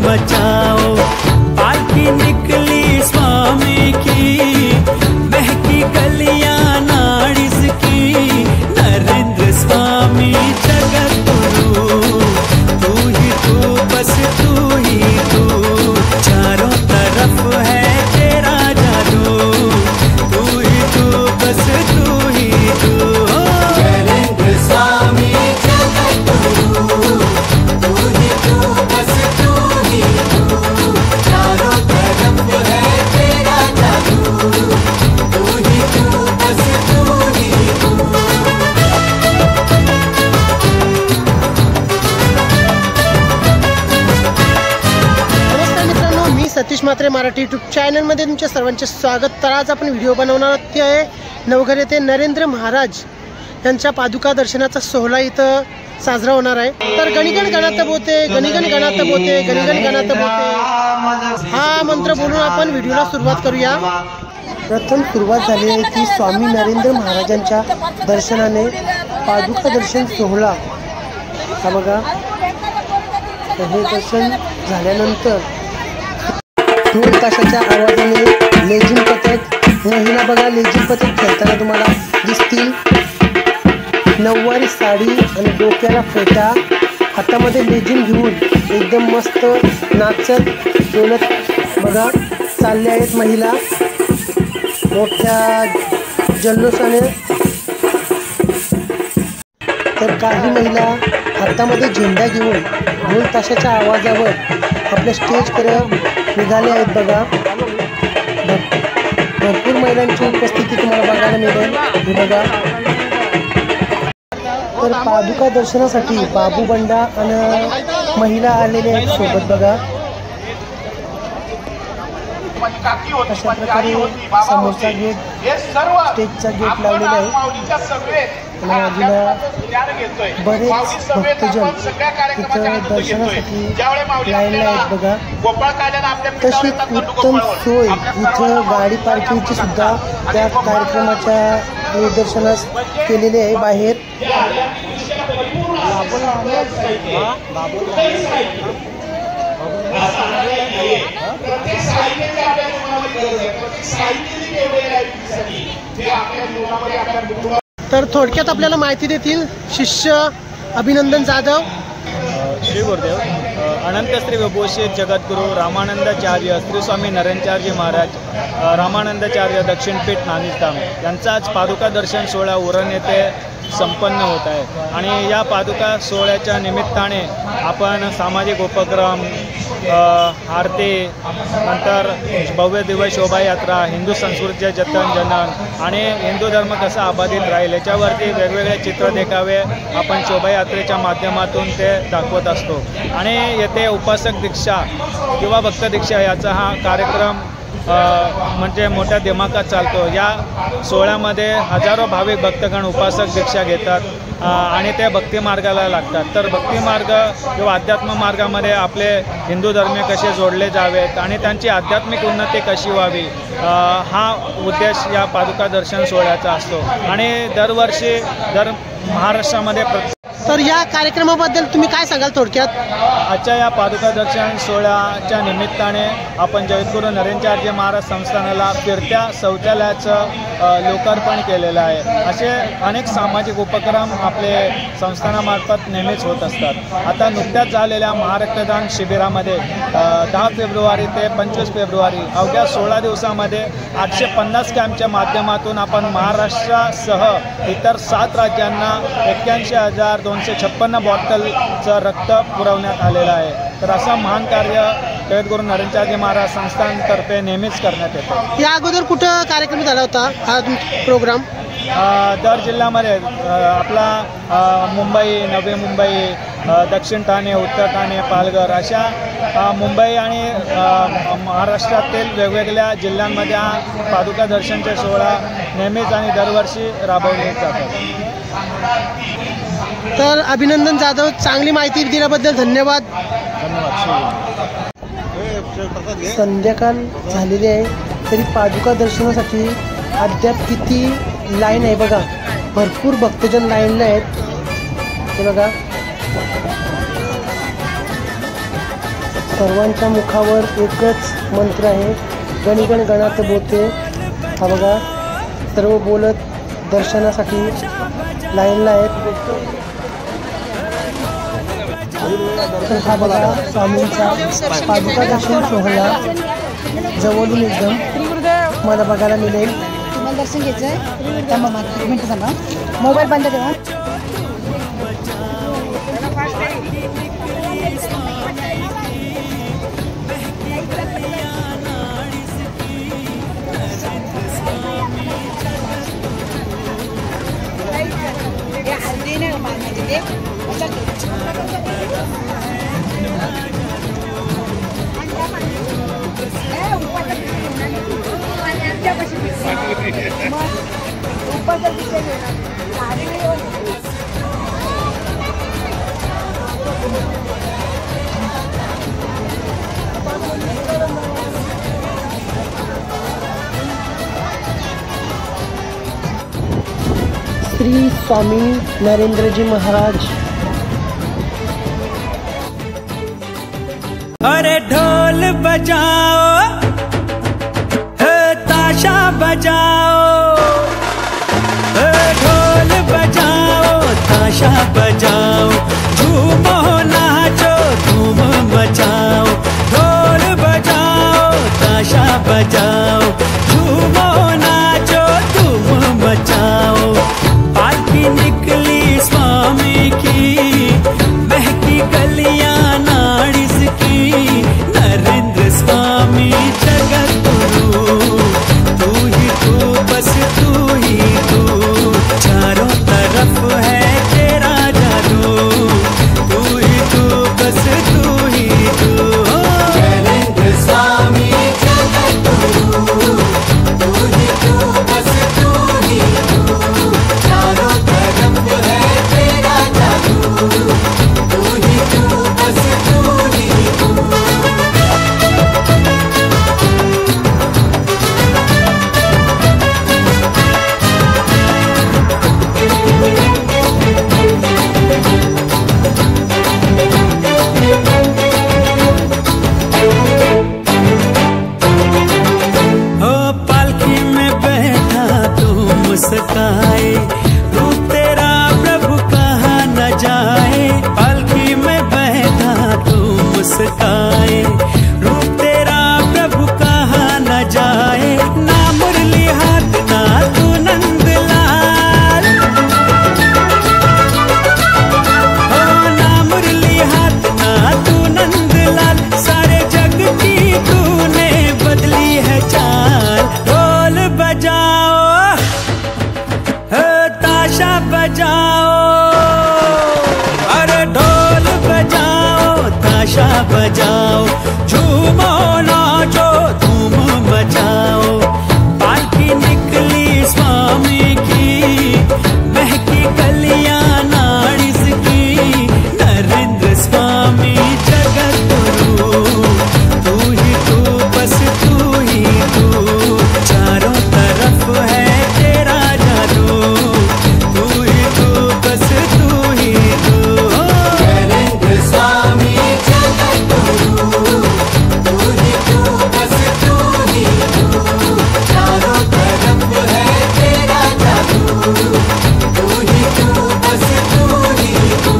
मचाओ। पालकी निकली स्वामी की, महकी गलियां नाड़िस की। नरेंद्र स्वामी जगतगुरु, तू ही तू, बस तू ही तू। चारों तरफ है तेरा जादू, तू ही तू, बस तू ही तू। नरेंद्र स्वामी जगतगुरु, तू ही तू, बस तू ही तू। चारों तरफ है तेरा जादू, तू ही तू, बस तू ही तू। नमस्कार मित्रांनो, मी सतीश म्हात्रे मराठी यूट्यूब चॅनलमध्ये तुमच्या सर्वांचे स्वागत। तर आज आपण व्हिडिओ बनवणार आहे नवघर येथे नरेंद्र महाराज यांच्या पादुका दर्शनाचा सोहळा इथं साजरा होणार आहे। तर गणिगण गणात बोते, गणिगण गणात बोते, गणिगण गणात बोते हा मंत्र बोलून आपण व्हिडिओला सुरुवात करूया। प्रथम सुरुवात झाली आहे की स्वामी नरेंद्र महाराजांच्या दर्शनाने पादुका दर्शन सोहळा। हा बघा, हे दर्शन झाल्यानंतर ढोल ताशाच्या आवाजाने लेझिम पथक, महिला बघा लेझिम पथक खेळताना तुम्हाला दिसतील। नऊवारी साडी आणि डोक्याला फेटा, हातामध्ये लेझिम घेऊन एकदम मस्त नाचत डोलत बघा चालल्या आहेत महिला मोठ्या जल्लोषाने। तर काही महिला हातामध्ये झेंडा घेऊन ढोल ताशाच्या आवाजावर आपल्या स्टेजकडे निघाले आहेत बघा। भरपूर महिलांची उपस्थिती तुम्हाला बघायला मिळेल हे बघा। तर पादुका दर्शनासाठी बाबू बंडा आणि महिला आलेले आहेत सोबत बघा। अशा प्रकारे समोरचा गेट, स्टेजचा गेट लावलेला आहे आणि बाजूला बरेच भक्तजन तिथं दर्शनासाठी लाईनला आहेत बघा। तशीच उत्तम सोय इथं गाडी पार्किंगची सुद्धा त्या कार्यक्रमाच्या निदर्शनास केलेली आहे बाहेर। तर थोडक्यात आपल्याला माहिती देतील शिष्य अभिनंदन जाधव। श्री गुरुदेव अनंत श्री विभूषित जगद्गुरु रामानंदाचार्य श्री स्वामी नरेंद्रचार्य महाराज रामानंदाचार्य दक्षिणपीठ नानिधाम यांचा आज पादुका दर्शन सोहळा उरण येथे संपन्न होत आहे। आणि या पादुका सोहळ्याच्या निमित्ताने आपण सामाजिक उपक्रम, आरती, नंतर भव्य दिव्य शोभायात्रा, हिंदू संस्कृतीचे जतन जनन आणि हिंदू धर्म कसा अबाधित राहील याच्यावरती वेगवेगळे चित्र देखावे आपण शोभायात्रेच्या माध्यमातून ते दाखवत असतो। आणि येथे उपासक दीक्षा किंवा भक्त दीक्षा याचा हा कार्यक्रम म्हणजे मोठ्या दिमाखात चालतो। या सोहळ्यामध्ये हजारो भाविक भक्तगण उपासक दीक्षा घेतात आणि ते भक्ती मार्गाला लागतात। तर भक्ती मार्ग किंवा अध्यात्म मार्गामध्ये आपले हिंदू धर्मीय कसे जोडले जावेत आणि त्यांची आध्यात्मिक उन्नती कशी व्हावी हा उद्देश या पादुका दर्शन सोहळ्याचा असतो। आणि दरवर्षी महाराष्ट्रामध्ये तर या कार्यक्रमाबद्दल तुम्ही काय सांगाल थोडक्यात? आजच्या या पादुका दर्शन सोहळ्याच्या निमित्ताने आपण जगद्गुरू नरेंद्रचार्य महाराज संस्थानाला फिरत्या शौचालयाचं लोकार्पण केलेलं आहे। असे अनेक सामाजिक उपक्रम आपले संस्थानामार्फत नेहमीच होत असतात। आता नुकत्याच झालेल्या महारक्तदान शिबिरामध्ये 10 फेब्रुवारी ते 25 फेब्रुवारी अवघ्या 16 दिवसामध्ये 850 कॅम्पच्या माध्यमातून आपण महाराष्ट्रासह इतर 7 राज्यांना 81,256 बॉटलचं रक्त पुरवण्यात आलेलं आहे। तर असं महान कार्य जगद्गुरू नरेंद्रचार्य महाराज संस्थानतर्फे नेहमीच करण्यात येतं। या अगोदर कुठं कार्यक्रम झाला होता हा प्रोग्राम? दर जिल्ह्यामध्ये आपला मुंबई, नवी मुंबई, दक्षिण ठाणे, उत्तर ठाणे, पालघर अशा मुंबई आणि महाराष्ट्रातील वेगवेगळ्या जिल्ह्यांमध्ये हा पादुका दर्शनचे सोहळा नेहमीच आणि दरवर्षी राबवले जातात। तर अभिनंदन जाधव, चांगली माहिती दिल्याबद्दल धन्यवाद। संध्याकाळ झालेली आहे तरी पादुका दर्शनासाठी अद्याप किती लाईन आहे बघा। भरपूर भक्तजन लाईनला आहेत हे बघा। सर्वांच्या मुखावर एकच मंत्र आहे, गणगण गणात बोलते. हा बघा, सर्व बोलत दर्शनासाठी लाईनला आहेत. तर हा बघा स्वामींचा पादुका दर्शन सोहळा जवळून एकदम मला बघायला मिळेल. तुम्हाला दर्शन घ्यायचं आहे त्या मग एक मिनटं थांबा, मोबाईल बंद ठेवा. श्री स्वामी नरेंद्रजी महाराज. अरे ढोल बजाओ, ताशा बजाओ, ढोल बजाओ, ताशा बजाओ, झूमो नाचो धूम मचाओ. ढोल बजाओ, ताशा बजाओ, झूमो नाचो धूम मचाओ. पालकी निकली स्वामी की, महकी गलियां नाड़िस की. नरेंद्र स्वामी जगतगुरु, तू ही तू, बस तू ही तू. चारों तरफ है तेरा जादू, तू ही तू, बस तू ही तू. नरेंद्र स्वामी जगतगुरु, तू ही तू, बस तू ही तू. चारों तरफ है तेरा जादू, तू ही तू, बस तू ही तू. हो पालकी में बैठा तू मुस्काए, रूप तेरा प्रभु कहा न जाए. पालकी में बैठा तू मुस्काए, रूप तेरा प्रभु कहा न जाए. ना मुरली हाथ ना तू नंदलाल, हो ना मुरली हाथ ना तू नंदलाल. सारे जग की तूने बदली है चाल. ढोल बजाओ, ताशा बजाओ, अरे ढोल बजाओ, ताशा बजाओ, झूमो नाचो धूम मचाओ. पालकी निकली स्वामी की, महकी गलियां नाड़िस की. नरेंद्र स्वामी जगतगुरु, तू ही तू, बस तू ही तू. चारों तरफ है तेरा जादू, तू ही तू, बस तू ही तू. नरेंद्र स्वामी जगतगुरु, तू ही तू, बस तू ही तू. चारों तरफ है तेरा जादू, तू ही तू, बस तू ही तू.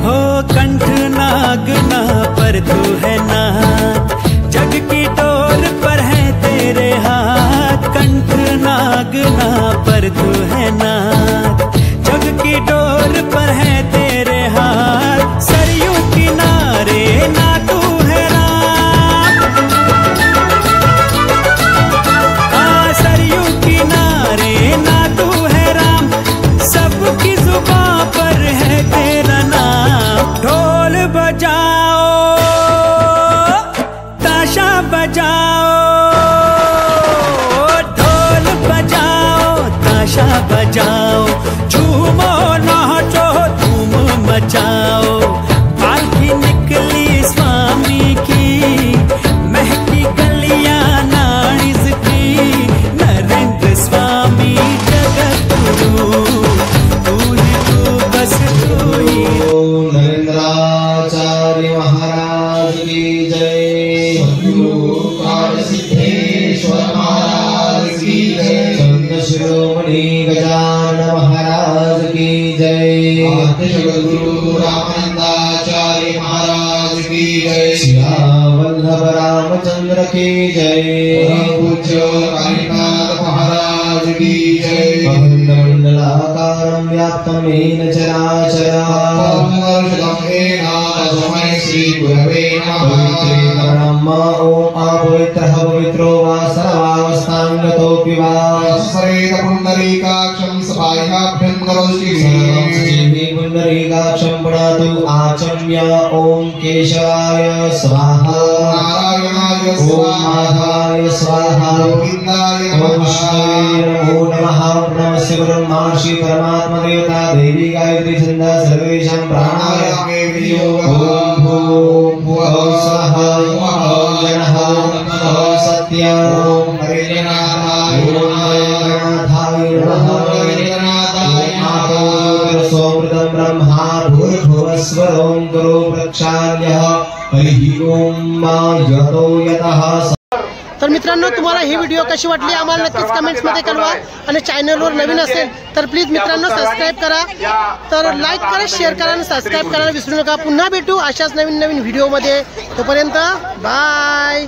हो कंठ नागना पर तू है नाथ, जग की डोर पर है तेरे हाथ. कंठ नागना पर तू है नाथ, जग की डोर पर है तेरे हाथ. सरयू किनारे ना तू है राम, सरयू किनारे ना तू है राम. सबकी जुबां पर है तेरा नाम. ढोल बजाओ, ताशा बजाओ, ढोल बजाओ, ताशा बजाओ, झूमो नाचो धूम मचाओ. रामानंदाचार्य महाराज की जय। सियावल्लभ रामचंद्र की जय। पूज्य कालीनाथ महाराज की जय। मंडलाकारं व्याप्तं येन चराचरं तस्मै श्री गुरवे नमः। ओम अपवित्रः पवित्रो वा सर्वावस्थांगतोऽपि वा स्मरेत पुण्डरीकाक्षं सभायाभ्यन्तरोष्टि पुण्डरीकाक्षं पुनातु आचम्य ओम केशवाय स्वाहा नारायणाय स्वाहा माधवाय स्वाहा गोविन्दाय नमो नमः। नमस्य ब्रह्मार्षि परमात्मा देवता देवी गायत्री छंद सर्वेषां प्राणायामे विनियोग। ओम भूम भुवः स्वः ओम जनः ओम सत्य ओम हरिजनाथाय नमः। सोमृतं ब्रह्मा भूर्भुवस्वः ओम गुरु प्रक्षाल्यः हरिः ओम यतो यतः। तर मित्रांनो, तुम्हाला ही व्हिडिओ कशी वाटली आम्हाला नक्कीच कमेंट्समध्ये कळवा आणि चॅनलवर नवीन असेल तर प्लीज मित्रांनो सबस्क्राईब करा। तर लाईक करा, शेअर करा आणि सबस्क्राईब करायला विसरू नका। पुन्हा भेटू अशाच नवीन नवीन व्हिडिओमध्ये। तोपर्यंत बाय।